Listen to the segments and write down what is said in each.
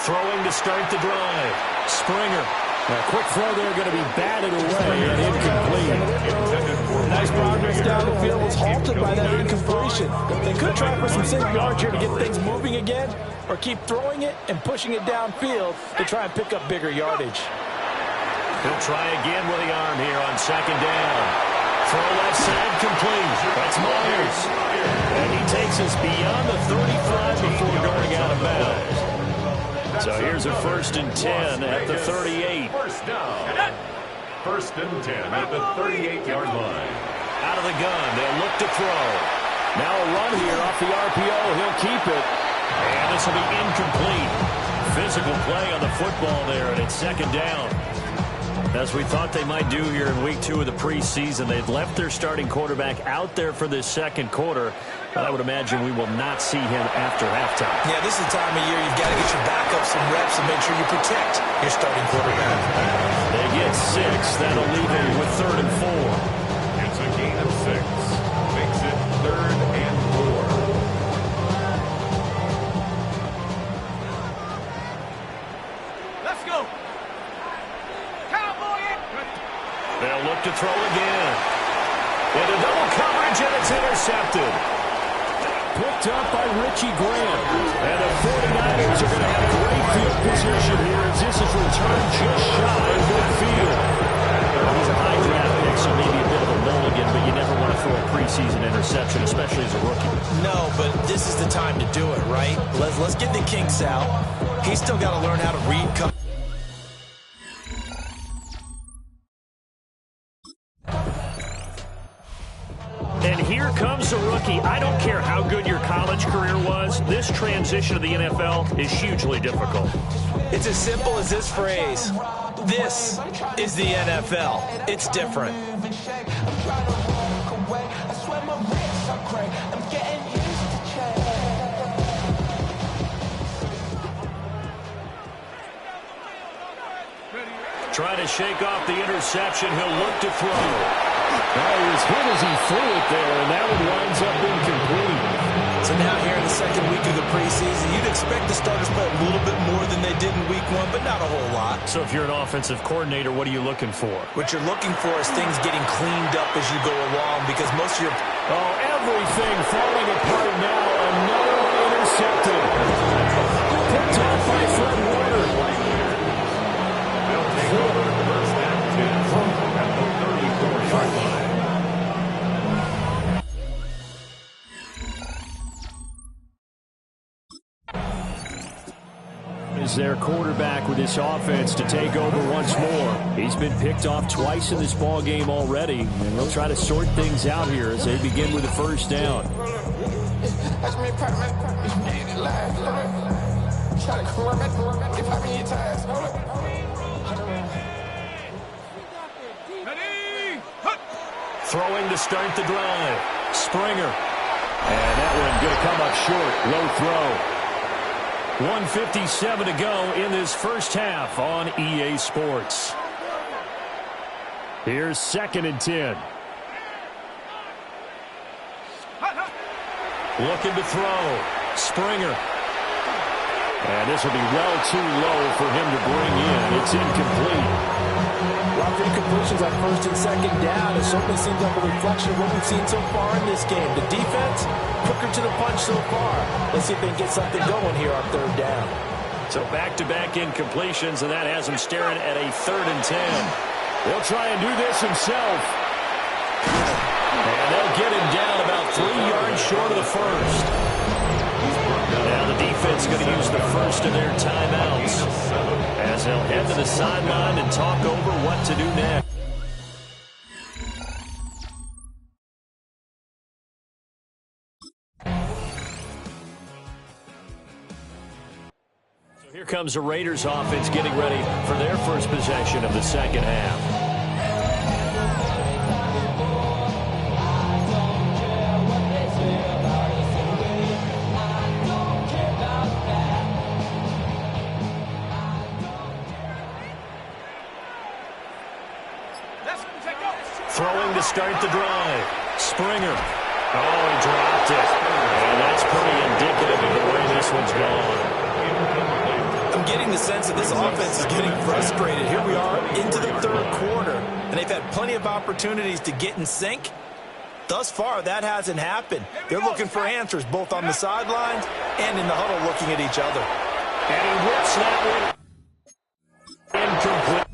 Throwing to start the drive. Springer. A quick throw there, going to be batted away and incomplete. Nice progress down the field was halted by that incompletion. They could try for some safe yards here to get things moving again, or keep throwing it and pushing it downfield to try and pick up bigger yardage. He'll try again with the arm here on second down. Throw left side complete. That's Myers. And he takes us beyond the 35 before going out of bounds. So here's a 1st and 10 at the 38. First down. 1st and 10 at the 38-yard line. Out of the gun, they'll look to throw. Now a run here off the RPO. He'll keep it. And this will be incomplete. Physical play on the football there, and it's 2nd down. As we thought they might do here in week 2 of the preseason, they've left their starting quarterback out there for this 2nd quarter. But I would imagine we will not see him after halftime. Yeah, this is the time of year you've got to get your backup some reps and make sure you protect your starting quarterback. They get 6. That'll leave him with 3rd and 4. It's a gain of 6. Makes it 3rd and 4. Let's go. Cowboy it. They'll look to throw again. Into double coverage, and it's intercepted. Picked up by Richie Graham. And the 49ers are going to have great field position here as this is returned just shy of midfield. He's a high draft pick, so maybe a bit of a mulligan, but you never want to throw a preseason interception, especially as a rookie. No, but this is the time to do it, right? Let's get the kinks out. He's still got to learn how to read coverage. And here comes a rookie. I don't care how good your college career was. This transition to the NFL is hugely difficult. It's as simple as this phrase. This is the NFL. It's different. Trying to shake off the interception. He'll look to throw. Well, he was hit as he threw it there, and that one winds up incomplete. So now here in the 2nd week of the preseason, you'd expect the starters to play a little bit more than they did in week 1, but not a whole lot. So if you're an offensive coordinator, what are you looking for? What you're looking for is things getting cleaned up as you go along, because most of your... Oh, everything falling apart now. Another one intercepted. Picked off by Fred Warner. They'll take over the 1st and 10 at the 34-yard line. Is their quarterback with this offense to take over once more. He's been picked off twice in this ball game already, and they'll try to sort things out here as they begin with the 1st down. Throwing to start the drive. Springer. And that one going to come up short. Low throw. 1:57 to go in this 1st half on EA Sports. Here's 2nd and 10. Looking to throw. Springer. And this will be well too low for him to bring in. It's incomplete. Lots of incompletions on 1st and 2nd down. It certainly seems like a reflection of what we've seen so far in this game. The defense, quicker to the punch so far. Let's see if they can get something going here on 3rd down. So back-to-back incompletions, and that has him staring at a 3rd and 10. He'll try and do this himself. And they'll get him down about 3 yards short of the 1st. Now the defense going to use the 1st of their timeouts as they'll head to the sideline and talk over what to do next. So here comes the Raiders offense getting ready for their first possession of the 2nd half. Throwing to start the drive. Springer. Oh, he dropped it. And that's pretty indicative of the way this one's gone. I'm getting the sense that this offense is getting frustrated. Here we are into the third quarter, and they've had plenty of opportunities to get in sync. Thus far, that hasn't happened. They're looking for answers both on the sidelines and in the huddle looking at each other. And he whips that one incomplete.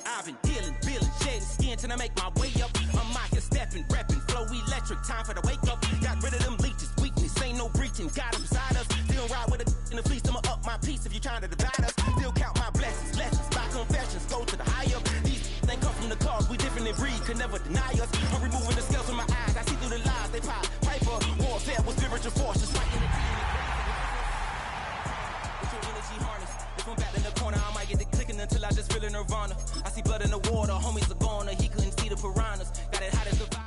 I've been dealing, shedding skin till I make my way up. I'm out here stepping, repping, flow electric, time for the wake up. Got rid of them leeches, weakness, ain't no breaching. Got them beside us, still ride with a in the fleece. I'ma up my piece if you trying to divide us. Still count my blessings, lessons, my confessions, go to the high up. These they come from the cars, we different in breed, could never deny us. I'm removing the scales from my eyes, I see through the lies they pop. Piper, warfare with spiritual forces, fighting the team. With your energy harness, if I'm back in the corner, I might get the clicking until I just feel a nirvana. I see blood in the water, homies are gone, he couldn't see the piranhas. Got it hot as the fire.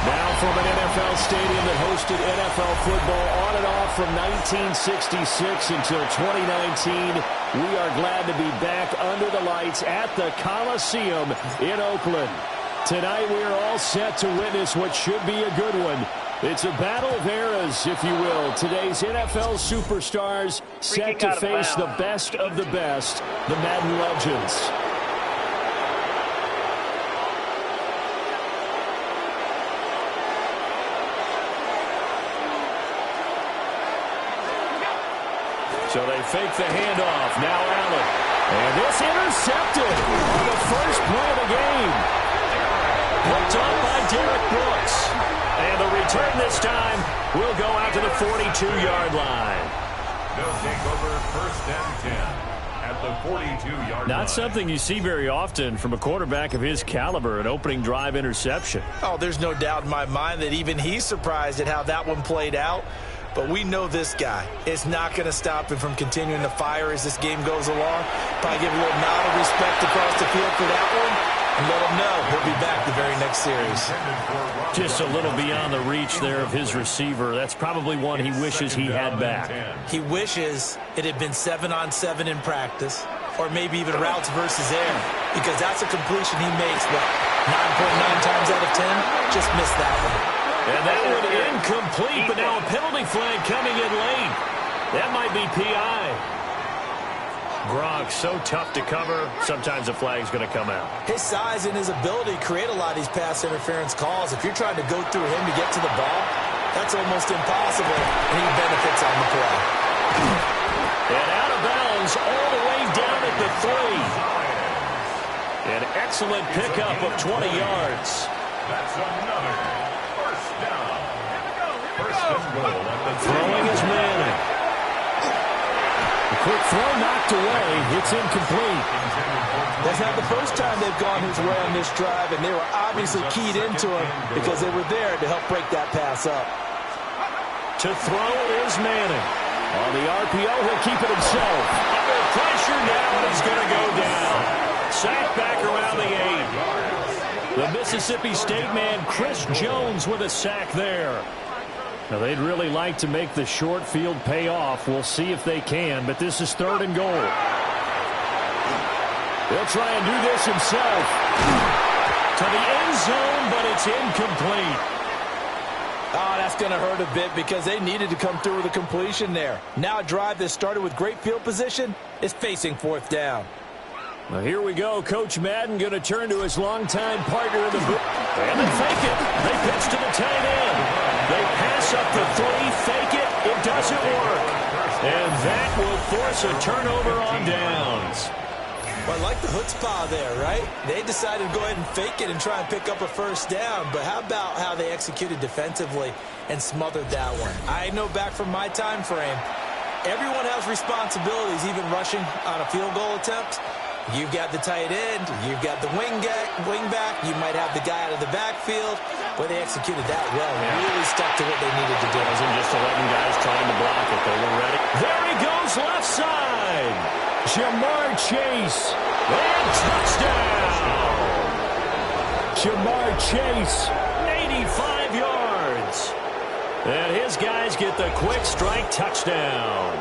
Now from an NFL stadium that hosted NFL football on and off from 1966 until 2019, we are glad to be back under the lights at the Coliseum in Oakland. Tonight we are all set to witness what should be a good one. It's a battle of eras, if you will. Today's NFL superstars set to face the best of the best, the Madden legends. So they fake the handoff. Now Allen. And this intercepted on the first play of the game. Picked up by Derek Brooks. And the return this time will go out to the 42-yard line. They'll take over first and 10 at the 42-yard line. Not something you see very often from a quarterback of his caliber, an opening drive interception. Oh, there's no doubt in my mind that even he's surprised at how that one played out. But we know this guy is not going to stop him from continuing to fire as this game goes along. Probably give a little nod of respect across the field for that one. And let him know he'll be back the very next series. Just a little beyond the reach there of his receiver. That's probably one he wishes he had back. He wishes it had been 7-on-7 in practice, or maybe even routes versus air, because that's a completion he makes, what, 9.9 times out of 10? Just missed that one. And that one incomplete, but now a penalty flag coming in late. That might be P.I. Gronk, so tough to cover. Sometimes the flag's going to come out. His size and his ability create a lot of these pass interference calls. If you're trying to go through him to get to the ball, that's almost impossible, and he benefits on the play. And out of bounds all the way down at the 3. An excellent pickup of 20 yards. That's another first down. First and goal at the Throwing is Manning. A quick throw knocked away. It's incomplete. That's not the first time they've gone his way on this drive, and they were obviously keyed into him because they were there to help break that pass up. To throw is Manning. On the RPO, he'll keep it himself. Under pressure now, and he's going to go down. Sacked back around the 8. The Mississippi State man, Chris Jones, with a sack there. Now, they'd really like to make the short field pay off. We'll see if they can, but this is 3rd and goal. He'll try and do this himself. To the end zone, but it's incomplete. Oh, that's going to hurt a bit because they needed to come through with a completion there. Now a drive that started with great field position is facing 4th down. Well, here we go. Coach Madden going to turn to his longtime partner in the booth. And they fake it. They pitch to the tight end. They pass up the 3, fake it. It doesn't work. And that will force a turnover on downs. Well, I like the chutzpah there, right? They decided to go ahead and fake it and try and pick up a first down. But how about how they executed defensively and smothered that one? I know back from my time frame, everyone has responsibilities, even rushing on a field goal attempt. You've got the tight end, you've got the wing back, you might have the guy out of the backfield, but they executed that well. Really stuck to what they needed to do. It wasn't just 11 guys trying to block it. They were ready. There he goes, left side. Jamar Chase. And touchdown. Jamar Chase, 85 yards. And his guys get the quick strike touchdown.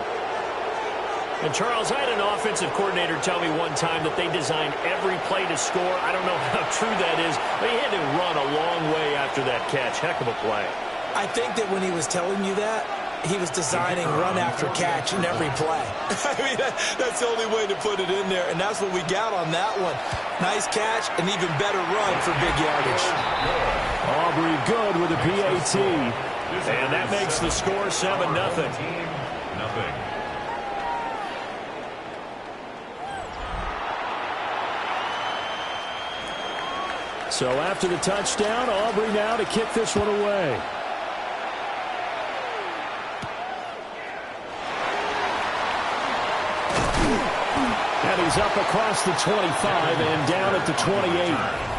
And, Charles, I had an offensive coordinator tell me one time that they designed every play to score. I don't know how true that is, but he had to run a long way after that catch. Heck of a play. I think that when he was telling you that, he was designing run after catch in every play. I mean, that's the only way to put it in there, and that's what we got on that one. Nice catch, and even better run for big yardage. Aubrey good with a PAT. And that makes the score 7-0. So after the touchdown, Aubrey now to kick this one away. And he's up across the 25 and down at the 28.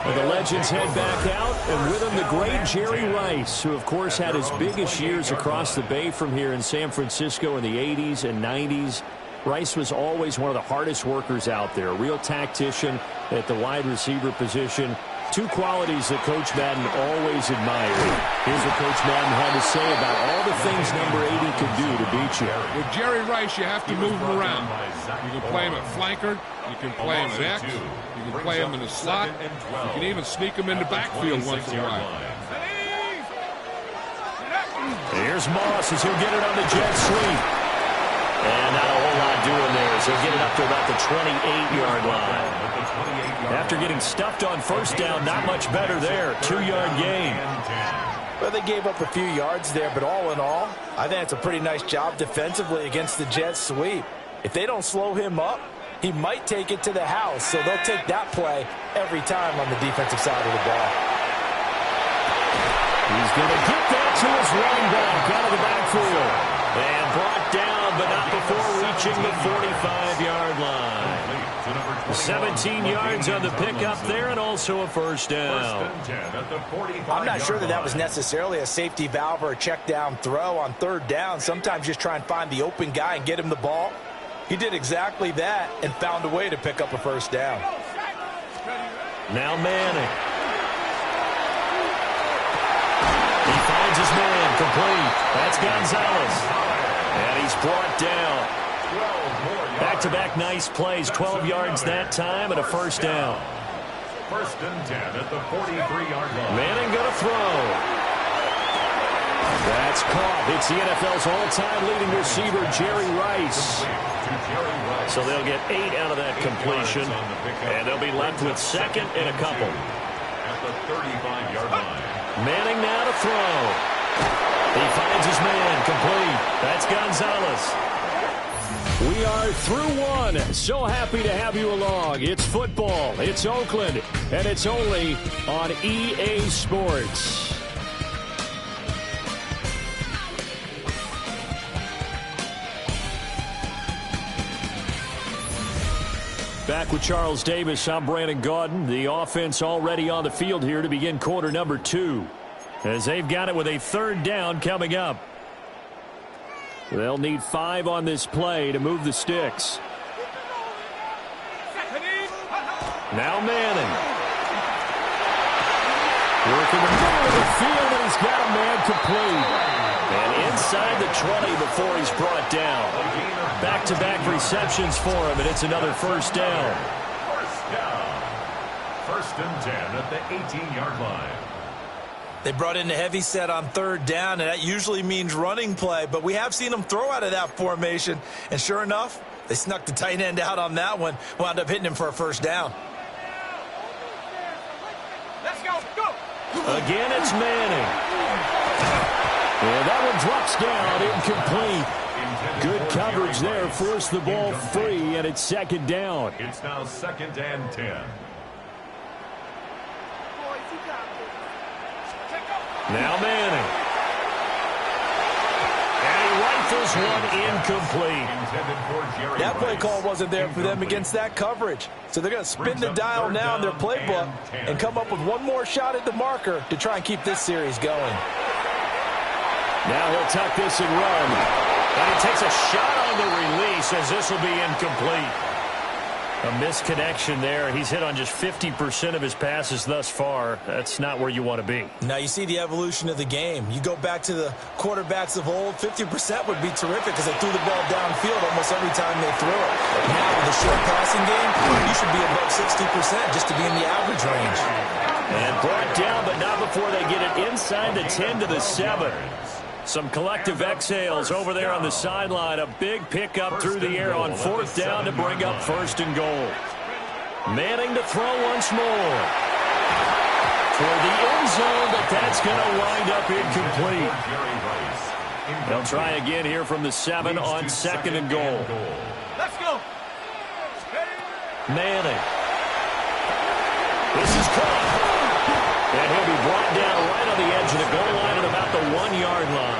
And the Legends head back out, and with him the great Jerry Rice, who of course had his biggest years across the bay from here in San Francisco in the 80s and 90s. Rice was always one of the hardest workers out there, a real tactician at the wide receiver position. Two qualities that Coach Madden always admired. Here's what Coach Madden had to say about all the things number 80 could do to beat you. With Jerry Rice, you have to move him around. You can play him at flanker. You can play him at X. You can play him in the slot. You can even sneak him in the backfield once in a while. Here's Moss as he'll get it on the jet sweep. And not a whole lot doing there as he'll get it up to about the 28-yard line. After getting stuffed on first down, not much better there. 2-yard gain. Well, they gave up a few yards there, but all in all, I think it's a pretty nice job defensively against the jet sweep. If they don't slow him up, he might take it to the house, so they'll take that play every time on the defensive side of the ball. He's going to get that to his running back out of the backfield. And brought down, but not before reaching the 45-yard line. 17 yards on the pickup there, and also a first down. I'm not sure that was necessarily a safety valve or a check down throw on third down. Sometimes just try and find the open guy and get him the ball. He did exactly that and found a way to pick up a first down. Now Manning. He finds his man complete. That's Gonzalez. And he's brought down. Back-to-back nice plays. 12 yards that time and a first down. First and 10 at the 43-yard line. Manning going to throw. That's caught. It's the NFL's all-time leading receiver, Jerry Rice. So they'll get 8 out of that completion. And they'll be left with second and a couple. At the 35-yard line. Manning now to throw. He finds his man complete. That's Gonzalez. We are through one. So happy to have you along. It's football. It's Oakland. And it's only on EA Sports. Back with Charles Davis, I'm Brandon Gaudin. The offense already on the field here to begin quarter number 2. As they've got it with a third down coming up. They'll need 5 on this play to move the sticks. Now Manning. Working the middle of the field, and he's got a man complete. And inside the 20 before he's brought down. Back-to-back receptions for him, and it's another first down. First down. First and 10 at the 18-yard line. They brought in the heavy set on third down, and that usually means running play, but we have seen them throw out of that formation, and sure enough, they snuck the tight end out on that one, wound up hitting him for a first down. Let's go, go! Again, it's Manning. And that one drops down, incomplete. Good coverage there, forced the ball free, and it's second down. It's now second and 10. Now Manning. And he rifles one incomplete. That play call wasn't there for them against that coverage. So they're going to spin the dial now in their playbook and come up with one more shot at the marker to try and keep this series going. Now he'll tuck this and run. And he takes a shot on the release as this will be incomplete. A misconnection there. He's hit on just 50% of his passes thus far. That's not where you want to be. Now you see the evolution of the game. You go back to the quarterbacks of old, 50% would be terrific because they threw the ball downfield almost every time they threw it. Now with the short passing game, you should be above 60% just to be in the average range. And brought down, but not before they get it inside the 10 to the 7. Some collective exhales over there on the sideline. A big pickup through the air on 4th down to bring up 1st and goal. Manning to throw once more. For the end zone, but that's going to wind up incomplete. They'll try again here from the 7 on 2nd and goal. Let's go. Manning. This is caught. And he'll be brought down right on the edge of the goal line at about the 1-yard line.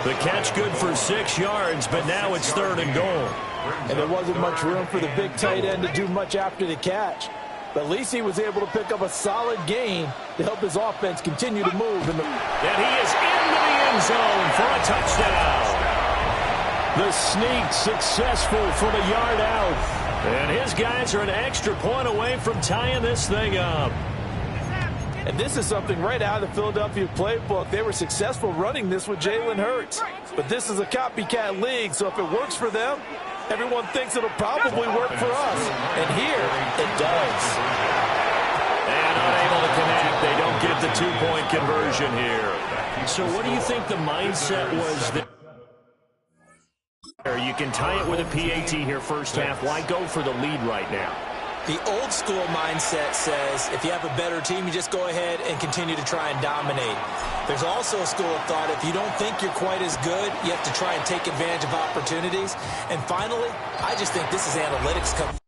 The catch good for 6 yards, but now it's 3rd and goal. And there wasn't much room for the big tight end to do much after the catch. But at least he was able to pick up a solid gain to help his offense continue to move. And he is into the end zone for a touchdown. The sneak successful from a yard out. And his guys are an extra point away from tying this thing up. And this is something right out of the Philadelphia playbook. They were successful running this with Jalen Hurts. But this is a copycat league, so if it works for them, everyone thinks it'll probably work for us. And here, it does. And unable to connect. They don't get the 2-point conversion here. So what do you think the mindset was there? You can tie it with a PAT here first half. Why go for the lead right now? The old school mindset says if you have a better team, you just go ahead and continue to try and dominate. There's also a school of thought, if you don't think you're quite as good, you have to try and take advantage of opportunities. And finally, I just think this is analytics.